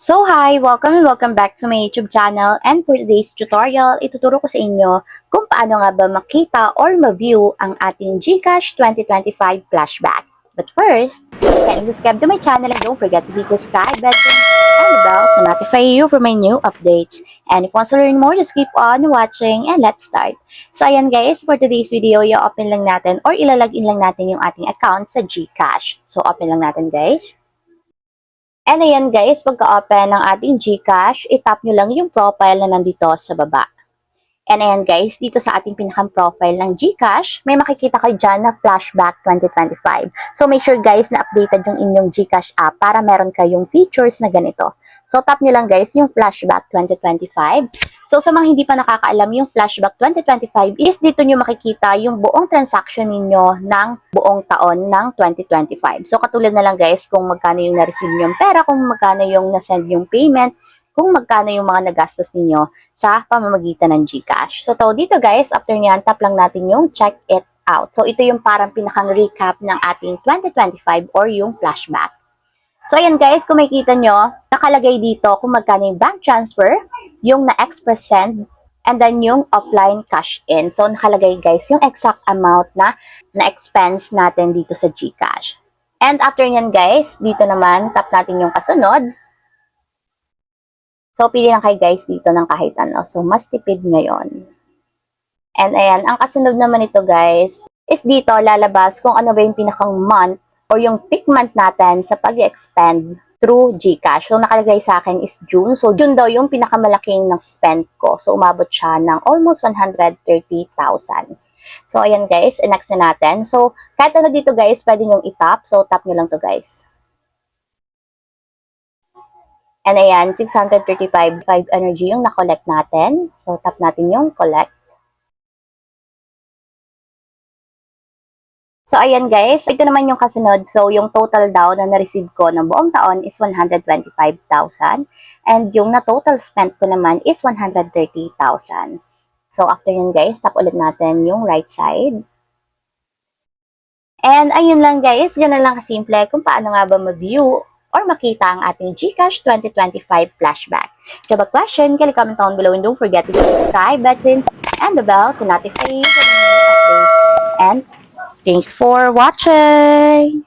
So hi! Welcome and welcome back to my YouTube channel, and for today's tutorial, ituturo ko sa inyo kung paano nga ba makita or ma-view ang ating GCash 2025 flashback. But first, kindly subscribe to my channel and don't forget to hit the subscribe button and the bell to notify you for my new updates. And if you want to learn more, just keep on watching and let's start. So ayan guys, for today's video, i-open lang natin or ilalagin lang natin yung ating account sa GCash. So open lang natin guys. And ayan guys, pagka-open ng ating GCash, itap nyo lang yung profile na nandito sa baba. And ayan guys, dito sa ating pinakang profile ng GCash, may makikita kayo dyan na Flashback 2025. So make sure guys na updated yung inyong GCash app para meron kayong features na ganito. So tap nyo lang guys yung Flashback 2025. So sa mga hindi pa nakakaalam, yung Flashback 2025 is dito nyo makikita yung buong transaction ninyo ng buong taon ng 2025. So katulad na lang guys kung magkano yung na-receive yung pera, kung magkano yung na-send yung payment, kung magkano yung mga nagastos ninyo sa pamamagitan ng GCash. So dito guys, after nyan, tap lang natin yung check it out. So ito yung parang pinakang recap ng ating 2025 or yung flashback. So, ayan guys, kung makikita nyo, nakalagay dito kung magkano yung bank transfer, yung na-express send, and then yung offline cash in. So, nakalagay guys yung exact amount na na-expense natin dito sa GCash. And after nyan guys, dito naman, tap natin yung kasunod. So, pili lang kayo guys dito ng kahit ano. So, mas tipid ngayon. And ayan, ang kasunod naman ito guys, is dito lalabas kung ano ba yung pinakang month or yung peak month natin sa pag-expend through GCash. So, nakalagay sa akin is June. So, June daw yung pinakamalaking ng spend ko. So, umabot siya ng almost 130,000. So, ayan guys, next na natin. So, kahit ano dito guys, pwede nyong itap. So, tap nyo lang to guys. And ayan, 635 energy yung na-collect natin. So, tap natin yung collect. So, ayan guys, ito naman yung kasunod. So, yung total daw na na-receive ko ng buong taon is 125,000. And yung na-total spent ko naman is 130,000. So, after yun guys, tap ulit natin yung right side. And ayun lang guys, ganun lang kasimple kung paano nga ba ma-view or makita ang ating GCash 2025 flashback. If you have a question, can you comment down below and don't forget to hit the subscribe button and the bell to notify you for the new updates. And thank you for watching!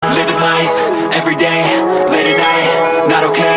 Living life, every day, late at night, not okay.